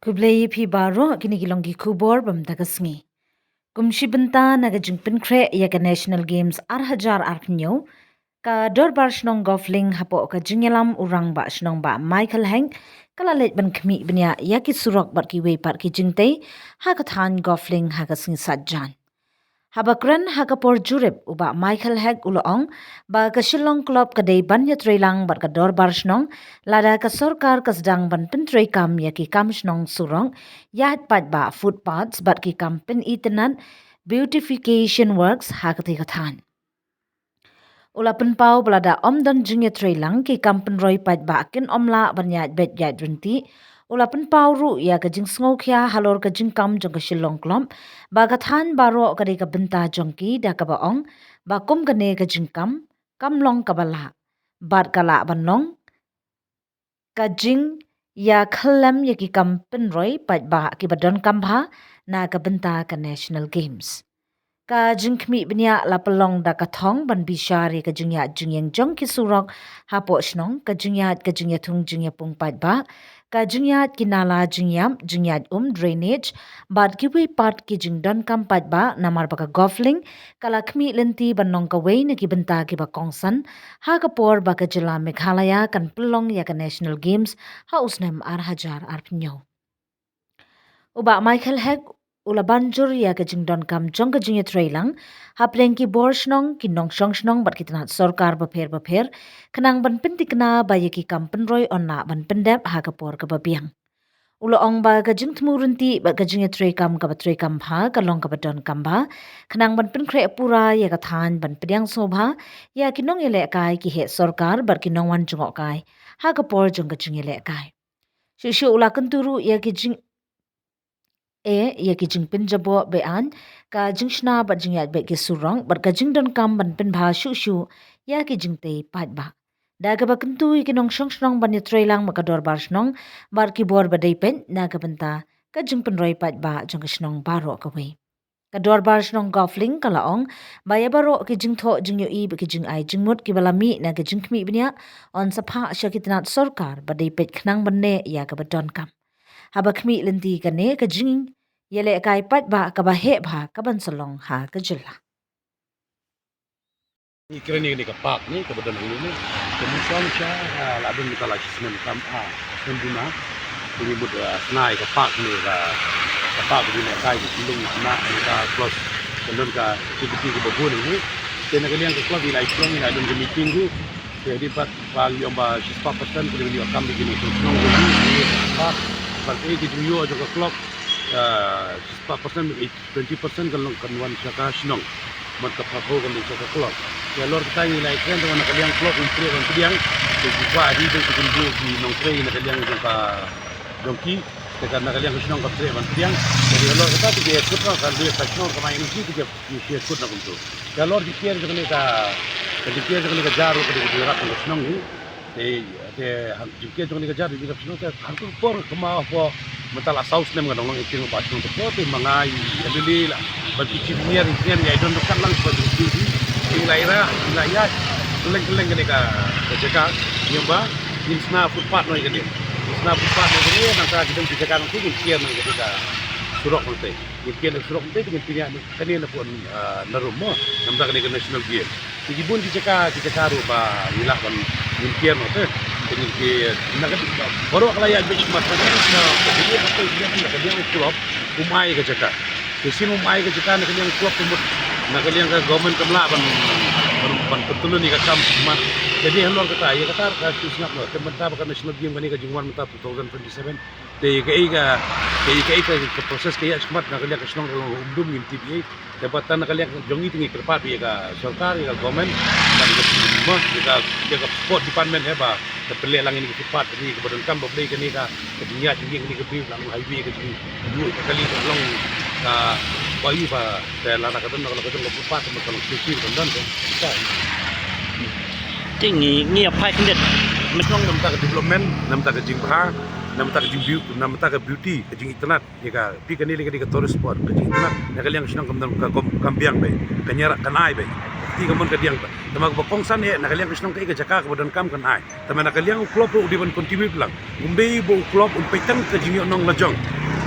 Kublai phi baro kini gilongi kubor bam dagasngi. Kumshi benta naga jingpin kre ya ka National Games ar pnyo ka dorbar shnong golfling hapo ka jingelam urang ba shnong ba Michael Hank kala let ban kmi bnya ya ki surok bar ki we par ki jingtei ha ka than golfling ha ka sing sajjan. Habakran hakapor jurip uba Michael Heg uloong ba kasilong klub kadai banya trailang bar kador barsnong lada ka sorkar kasdang ban pentray kam ya ki kam snong surong yahat pat ba footpaths bat ki kam pen itenan beautification works hakati kathan. Ula penpau belada om dan jingya trailang ki kam penroy pat ba kin omla banyat bet yat rinti ula penpau ru ya ka jing sngokia halor ka jing kam jong ka silong klom ba kathan baro ka ka benta jongki da ka baong ba kum ka ne ka jing kam long ka bala bat kala banlong ka jing ya khalam ya ki kam penroy pat ba ki badon kam bha na ka benta ka National Games. Ka jingkmi bnya la pelong da ka thong ban bishari ka jingya jingyang jong ki surok hapo snong ka jingya thung jingya pung pat ba ka jingya kinala jingyam jingya drainage bad ki wi pat ki jingdon kam pat ba namar ba ka golfling kala khmi lenti banong ka wei na ki benta ki ba kongsan ha ka por ba ka jila Meghalaya kan pelong ya ka National Games ha usnem ar pnyo. Uba Michael Heg ula banjur ya ka jingdon kam jong ka jingya trailang hapleng ki borsnong ki nong snong bat kitanat sorkar bapher kenang ban penti kena ba ya ki kam penroy onna ban pendep ha ka por ka babiang ula ong ba ka jing tmurunti ba ka jingya tray kam ka batray kam bha ka long ka badon kam ba kenang ban pen kre pura ya ka than ban pedyang sobha ya ki nong ele kai ki he sorkar bar ki nong wan jongok kai ha ka por jong ka jingya le kai shu ula kenturu ya ki jing ya ki jing pin jabo be an ka jing shna ba jing ya be ki surong bar ka jing don kam ban pin bha shu ya ki jing te pat ba da ka ba kentu ki nong snong ban ni trailang ma ka dor bar snong bar ki bor ba dei pen na ka benta ka jing pin roi pat ba jong snong baro ka we ka dor bar snong golfling kala ong ba ya baro ki jing tho jing yo i ba ki jing ai jing mut ki bala mi na ka jing khmi bnya on sapha shakitanat sarkar ba dei pet khnang ban ne ya ka ba don kam haba khmi lenti ka ne ka jing yele kai pat ba ka ba he ba ka ban salong ha ka jilla Kira ni ka park ni ka badan ini kemudian saya labin kita lagi senam kampa senduna ini buat senai ka park ni ka park ni kai di lung na ka close kemudian ka tipi ka babun ini kena kalian ka club ilai club ni ada meeting tu jadi pag yung ba 6% kung yung kami gini so nung gini park pag di duyo jo ka club 6% 20% kalau kanwan siya ka sinong magkapaho kami sa club ya lor kita nilai kren dengan kalian klub impre kan kalian juga di itu kundu di nongkre na kalian ka dongki tekan na kalian kusinong kapre kan kalian jadi lor kita tiga ikut na kan dia kasno kamain ini tiga ikut na kundu ya lor di kier dengan ka jaru ka di rak kusinong ni te jikir dengan ka jaru di kusinong ka hantu por kemau po mentala saus nem ngadong ikin ba sino to te mangai adili la bagi nier ya don kan lang seperti itu Ilaira, ilaya, keleng gini ka jaga, nyomba, insna footpath noi gini, insna footpath noi gini, nanti kita bisa kan nanti kian noi gini ka surok nanti, kian surok nanti dengan punya kini na pun narumo, nanti kini ke National Game, jadi pun kita rupa ilah kan kian nanti, dengan kian, nanti baru kalau ya besi macam ni, jadi apa dia klub, umai ke jaga, kesin umai ke jaga, nanti yang klub umur nakalian ka government kamla ban petulun ni ka kam jadi halor kata ya kata ka tusnap no tementa ba National Game kani ka jingwan mata 2027 de ka proses kaya smart nakalian ka snong umdum ngin TBA dapatan nakalian jongi tingi kerpat ya ka sarkar ya ka government dan ka ka sport department heba ka pele lang ini kerpat ni ka badan kam bablay kani ka dunia jingi ni ka bi lang highway ka jingi kali ka long ka bayi pa lana kadon kalau kadon ko pa sa mga susi kadon ko sa tingi ngi apa kindet metong nam ta development nam ta jingha nam ta beauty nam ta beauty jing internet ya ka pi kanili ka tourist spot jing internet na kaliang sinang kam kambiang bay kanyara kanai bay ti kamon ka diang Tama ko kongsan nakaliang kisnong kai ka jaka ka bodan kam kan ai. Tama nakaliang klub ro di ban contribute lang. Umbe bo klub umpetang ka jingyo nong lajong.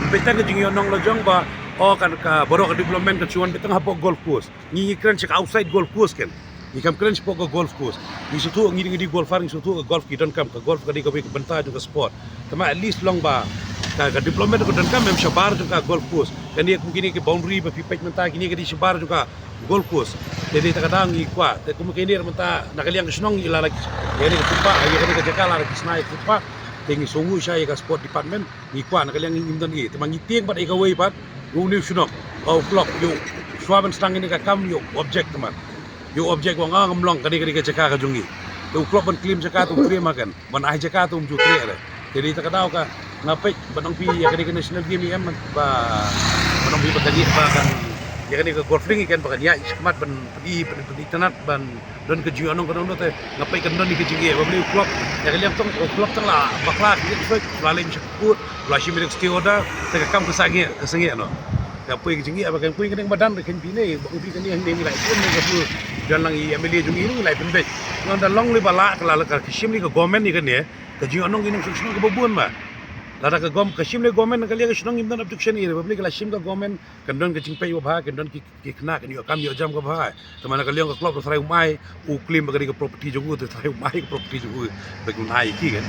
Umpetang ka jingyo nong lajong ba kan ka boro ka development ka chuan betang hapo golf course. Ngi kran check outside golf course ken. Ni kam kran check go golf course. Ni sutu ngi golf faring sutu ka golf ki don kam ka golf ka di ka benta juga sport. Tama at least long ba ka development ko dan kam mem shabar juga golf course. Kani aku gini ke boundary ba pipet menta gini ka di shabar juga golf course. Jadi tak kadang ikwa, tapi kemungkinan menta nakaliang kisnong ilalak. Yani ka tupa, yani ka jakala ka kisnai tupa. Tengi songu siya ka sport department ikwa nakaliang imdan gi. Temang ngitieng pat ikaway pat. Uni sunok. Au clock yo. Swaban stang ini ka kam yo object teman. Yo object wang ngamlong kani ka jaka ka jungi. Yo clock ban claim jaka tu free makan. Ban ai jaka tu mju tre ada. Jadi tak kadang ka ngapai banong pi ya kani national game em ba banong pi batagi ba kan ya kan ke golfing ikan bagan ya ismat ban pergi tanat ban don ke jiu anong kanong te ngapai kan don ke jingi ba beli klub ya kan liam tong klub tong la bakla ke so lalim sekut lashi milik stioda te ka kam ke sangi no ka pui ke jingi ba kan pui kan badan kan pine ba pui kan yang ni lai pun ke pu dan lang i ameli jungi ni lai penbe ngon da long li bala ka la ka kishim ni ke government ni kan ne ke jiu anong ini suksuna ke babun ma lada ka gom kashim le government ka liya ka shnong imdan abduction ni republic la shim ka government kan don ka chingpai wa bha kan don ki khna kan yo kam yo jam ka bha tamana ka liya ka club thrai umai u claim ka property jogu te thrai umai property jogu be kun hai ki kan